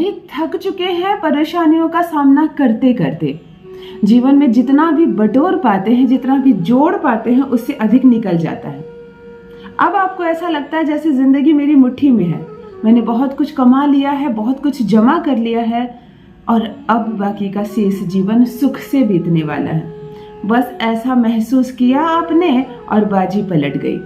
अभी थक चुके हैं परेशानियों का सामना करते करते। जीवन में जितना भी बटोर पाते हैं, जितना भी जोड़ पाते हैं, उससे अधिक निकल जाता है। अब आपको ऐसा लगता है जैसे जिंदगी मेरी मुट्ठी में है, मैंने बहुत कुछ कमा लिया है, बहुत कुछ जमा कर लिया है और अब बाकी का शेष जीवन सुख से बीतने वाला है। बस ऐसा महसूस किया आपने और बाजी पलट गई।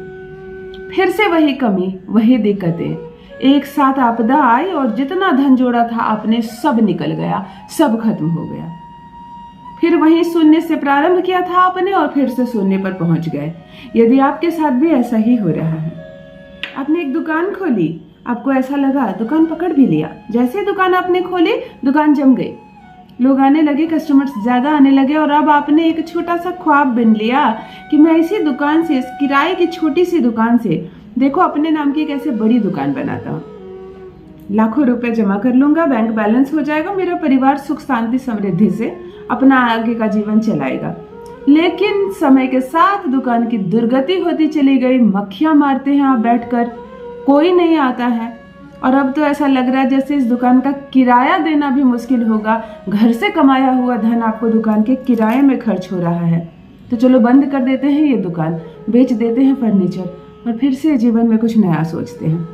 फिर से वही कमी, वही दिक्कतें, एक साथ आपदा आई और जितना धन जोड़ा था आपने सब निकल गया, सब खत्म हो गया। फिर वहीं शून्य से प्रारंभ किया था आपने और फिर से शून्य पर पहुंच गए। यदि आपके साथ भी ऐसा ही हो रहा है, आपने एक दुकान खोली, आपको ऐसा लगा, दुकान पकड़ भी लिया, जैसे दुकान आपने खोली दुकान जम गई, लोग आने लगे, कस्टमर्स ज्यादा आने लगे और अब आपने एक छोटा सा ख्वाब बन लिया कि मैं इसी दुकान से, इस किराए की छोटी सी दुकान से देखो अपने नाम की कैसे बड़ी दुकान बनाता हूँ, लाखों रुपए जमा कर लूंगा, बैंक बैलेंस हो जाएगा, मेरा परिवार सुख शांति समृद्धि से अपना आगे का जीवन चलाएगा। लेकिन समय के साथ दुकान की दुर्गति होती चली गई, मक्खियां मारते हैं आप बैठकर, कोई नहीं आता है और अब तो ऐसा लग रहा है जैसे इस दुकान का किराया देना भी मुश्किल होगा। घर से कमाया हुआ धन आपको दुकान के किराए में खर्च हो रहा है, तो चलो बंद कर देते हैं ये दुकान, बेच देते हैं फर्नीचर और फिर से जीवन में कुछ नया सोचते हैं।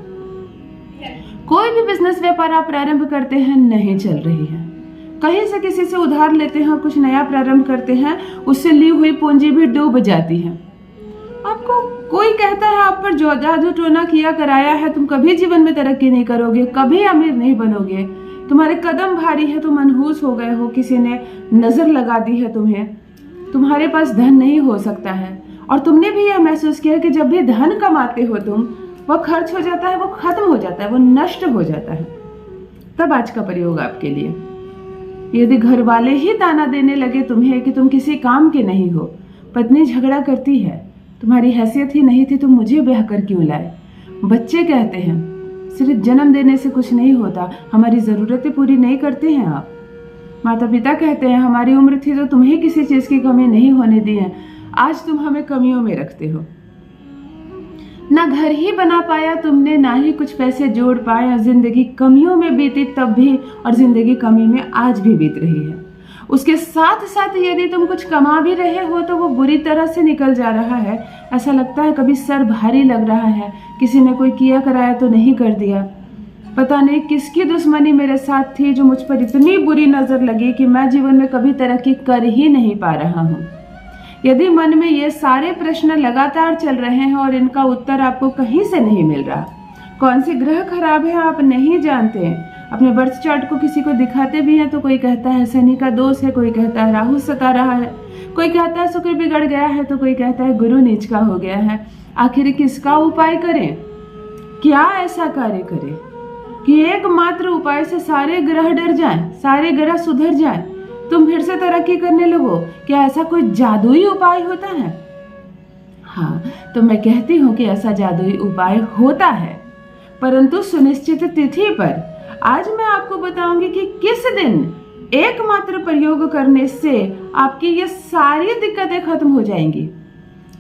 कोई भी बिजनेस व्यापार आप प्रारंभ करते हैं, नहीं चल रही है, कहीं से किसी से उधार लेते हैं, कुछ नया प्रारंभ करते हैं, उससे ली हुई पूंजी भी डूब जाती है। आपको कोई कहता है आप पर जो जादू टोना किया कराया है, तुम कभी जीवन में तरक्की नहीं करोगे, कभी अमीर नहीं बनोगे, तुम्हारे कदम भारी है, तुम मनहूस हो गए हो, किसी ने नजर लगा दी है तुम्हें, तुम्हारे पास धन नहीं हो सकता है। और तुमने भी यह महसूस किया कि जब भी धन कमाते हो तुम, वो खर्च हो जाता है, वो खत्म हो जाता है, वो नष्ट हो जाता है। तब आज का प्रयोग आपके लिए, यदि घर वाले ही ताना देने लगे तुम्हें कि तुम किसी काम के नहीं हो, पत्नी झगड़ा करती है, तुम्हारी हैसियत ही नहीं थी, तुम मुझे ब्याह कर क्यों लाए, बच्चे कहते हैं सिर्फ जन्म देने से कुछ नहीं होता, हमारी जरूरतें पूरी नहीं करते हैं आप, माता पिता कहते हैं हमारी उम्र थी तो तुम्हें किसी चीज की कमी नहीं होने दी है, आज तुम हमें कमियों में रखते हो। ना घर ही बना पाया तुमने, ना ही कुछ पैसे जोड़ पाए और जिंदगी कमियों में बीती तब भी और जिंदगी कमी में आज भी बीत रही है। उसके साथ साथ यदि तुम कुछ कमा भी रहे हो तो वो बुरी तरह से निकल जा रहा है। ऐसा लगता है कभी सर भारी लग रहा है, किसी ने कोई किया कराया तो नहीं कर दिया, पता नहीं किसकी दुश्मनी मेरे साथ थी जो मुझ पर इतनी बुरी नजर लगी कि मैं जीवन में कभी तरक्की कर ही नहीं पा रहा हूँ। यदि मन में ये सारे प्रश्न लगातार चल रहे हैं और इनका उत्तर आपको कहीं से नहीं मिल रहा, कौन से ग्रह खराब है आप नहीं जानते, अपने बर्थ चार्ट को किसी को दिखाते भी हैं तो कोई कहता है शनि का दोष है, कोई कहता है राहु सता रहा है, कोई कहता है शुक्र बिगड़ गया है, तो कोई कहता है गुरु नीच का हो गया है। आखिर किसका उपाय करें, क्या ऐसा कार्य करें कि एकमात्र उपाय से सारे ग्रह डर जाएं, सारे ग्रह सुधर जाएं, तुम फिर से तरक्की करने लगो। क्या ऐसा कोई जादुई उपाय होता है? हाँ, तो मैं कहती हूँ कि ऐसा जादुई उपाय होता है, परंतु सुनिश्चित तिथि पर। आज मैं आपको बताऊंगी कि किस दिन एकमात्र प्रयोग करने से आपकी ये सारी दिक्कतें खत्म हो जाएंगी।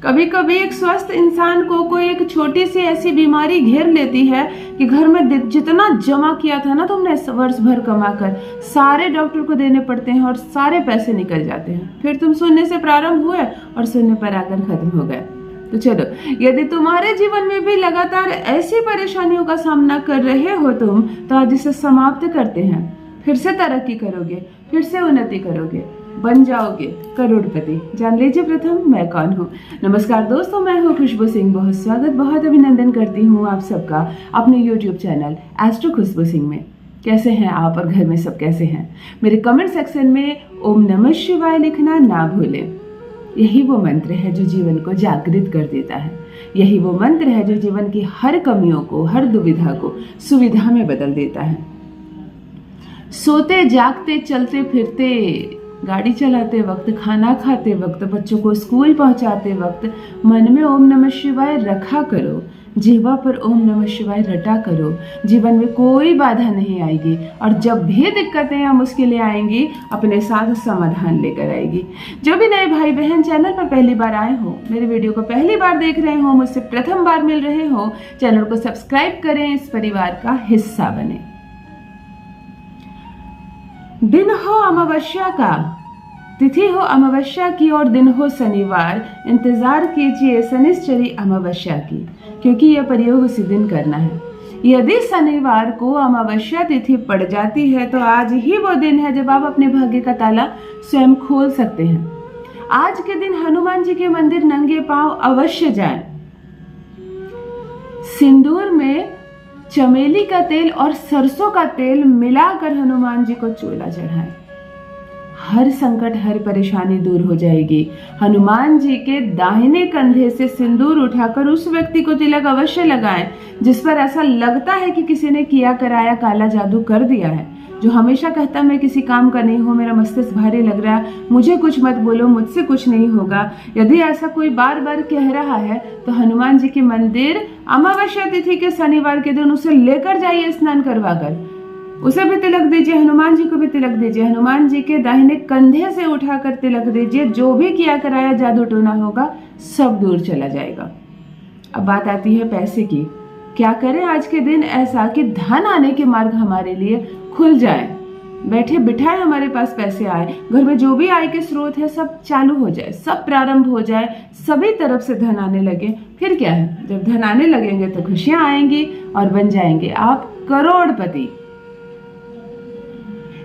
कभी कभी एक स्वस्थ इंसान को कोई एक छोटी सी ऐसी बीमारी घेर लेती है कि घर में जितना जमा किया था ना तुमने वर्ष भर कमाकर, सारे डॉक्टर को देने पड़ते हैं और सारे पैसे निकल जाते हैं। फिर तुम शून्य से प्रारंभ हुए और शून्य पर आकर खत्म हो गए। तो चलो, यदि तुम्हारे जीवन में भी लगातार ऐसी परेशानियों का सामना कर रहे हो तुम, तो आज इसे समाप्त करते हैं। फिर से तरक्की करोगे, फिर से उन्नति करोगे, बन जाओगे करोड़पति। जान लीजिए प्रथम मैं कौन हूँ। नमस्कार दोस्तों, मैं हूँ खुशबू सिंह। बहुत स्वागत, बहुत अभिनंदन करती हूँ आप सबका अपने YouTube चैनल एस्ट्रो खुशबू सिंह में। कैसे हैं आप और घर में सब कैसे हैं? मेरे कमेंट सेक्शन में ओम नमः शिवाय लिखना ना भूलें। यही वो मंत्र है जो जीवन को जागृत कर देता है। यही वो मंत्र है जो जीवन की हर कमियों को, हर दुविधा को सुविधा में बदल देता है। सोते जागते, चलते फिरते, गाड़ी चलाते वक्त, खाना खाते वक्त, बच्चों को स्कूल पहुंचाते वक्त मन में ओम नमः शिवाय रखा करो, जीवा पर ओम नमः शिवाय रटा करो। जीवन में कोई बाधा नहीं आएगी और जब भी दिक्कतें या मुश्किलें आएंगी अपने साथ समाधान लेकर आएगी। जो भी नए भाई बहन चैनल पर पहली बार आए हो, मेरे वीडियो को पहली बार देख रहे हो, मुझसे प्रथम बार मिल रहे हो, चैनल को सब्सक्राइब करें, इस परिवार का हिस्सा बने। दिन हो अमावस्या का, तिथि हो अमावस्या की और दिन हो शनिवार, इंतजार कीजिए शनिश्चरी अमावस्या की, क्योंकि यह प्रयोग उसी दिन करना है। यदि शनिवार को अमावस्या तिथि पड़ जाती है तो आज ही वो दिन है जब आप अपने भाग्य का ताला स्वयं खोल सकते हैं। आज के दिन हनुमान जी के मंदिर नंगे पांव अवश्य जाएं। सिंदूर में चमेली का तेल और सरसों का तेल मिलाकर हनुमान जी को चोला चढ़ाएं। हर संकट, हर परेशानी दूर हो जाएगी। हनुमान जी के दाहिने कंधे से सिंदूर उठाकर उस व्यक्ति को तिलक अवश्य लगाएं जिस पर ऐसा लगता है कि किसी ने किया कराया काला जादू कर दिया है, जो हमेशा कहता मैं किसी काम का नहीं हूँ, मेरा मस्तिष्क भारी लग रहा है, मुझे कुछ मत बोलो, मुझसे कुछ नहीं होगा। यदि ऐसा कोई बार बार कह रहा है तो हनुमान जी के मंदिर अमावस्या तिथि के शनिवार के दिन उसे लेकर जाइए, स्नान करवाकर उसे भी तिलक दीजिए, हनुमान जी को भी तिलक दीजिए, हनुमान जी के दाहिने कंधे से उठाकर तिलक दीजिए। जो भी किया कराया जादू टोना होगा सब दूर चला जाएगा। अब बात आती है पैसे की। क्या करें आज के दिन ऐसा कि धन आने के मार्ग हमारे लिए खुल जाए, बैठे बिठाए हमारे पास पैसे आए, घर में जो भी आय के स्रोत है सब चालू हो जाए, सब प्रारंभ हो जाए, सभी तरफ से धन आने लगे। फिर क्या है, जब धन आने लगेंगे तो खुशियां आएंगी और बन जाएंगे आप करोड़पति।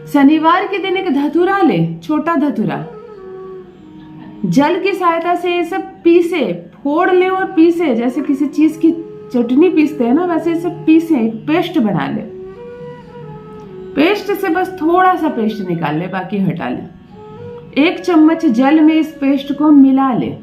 शनिवार के दिन एक धतूरा ले, छोटा धतूरा, जल की सहायता से ये सब पीसे, फोड़ ले और पीसे, जैसे किसी चीज की चटनी पीसते हैं ना, वैसे इसे पीसे, एक पेस्ट बना ले। पेस्ट से बस थोड़ा सा पेस्ट निकाल ले, बाकी हटा ले। 1 चम्मच जल में इस पेस्ट को मिला ले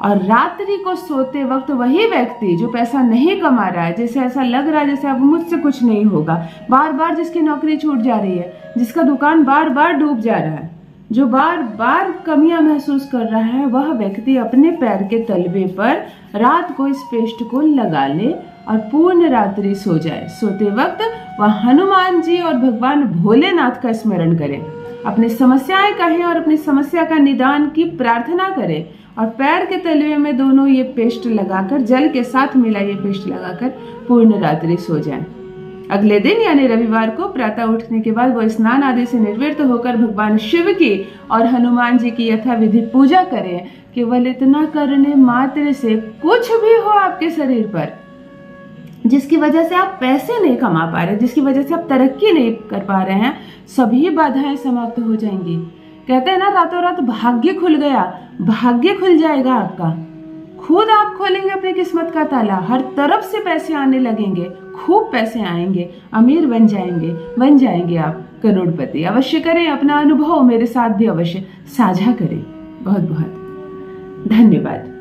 और रात्रि को सोते वक्त वही व्यक्ति जो पैसा नहीं कमा रहा है, जिसे ऐसा लग रहा है जैसे अब मुझसे कुछ नहीं होगा, बार बार जिसकी नौकरी छूट जा रही है, जिसका दुकान बार बार डूब जा रहा है, जो बार बार कमियां महसूस कर रहा है, वह व्यक्ति अपने पैर के तलवे पर रात को इस पेस्ट को लगा ले और पूर्ण रात्रि सो जाए। सोते वक्त वह हनुमान जी और भगवान भोलेनाथ का स्मरण करे, अपनी समस्याएं कहें और अपनी समस्या का निदान की प्रार्थना करे और पैर के तलवे में दोनों ये पेस्ट लगाकर, जल के साथ मिला ये पेस्ट लगाकर पूर्ण रात्रि सो जाएं। अगले दिन यानी रविवार को प्रातः उठने के बाद वो स्नान आदि से निर्वृत्त होकर भगवान शिव की और हनुमान जी की यथाविधि पूजा करें। केवल इतना करने मात्र से कुछ भी हो आपके शरीर पर जिसकी वजह से आप पैसे नहीं कमा पा रहे, जिसकी वजह से आप तरक्की नहीं कर पा रहे हैं, सभी बाधाएं समाप्त हो जाएंगी। कहते हैं ना, रातों रात भाग्य खुल गया, भाग्य खुल जाएगा आपका। खुद आप खोलेंगे अपनी किस्मत का ताला, हर तरफ से पैसे आने लगेंगे, खूब पैसे आएंगे, अमीर बन जाएंगे आप करोड़पति। अवश्य करें, अपना अनुभव मेरे साथ भी अवश्य साझा करें। बहुत बहुत धन्यवाद।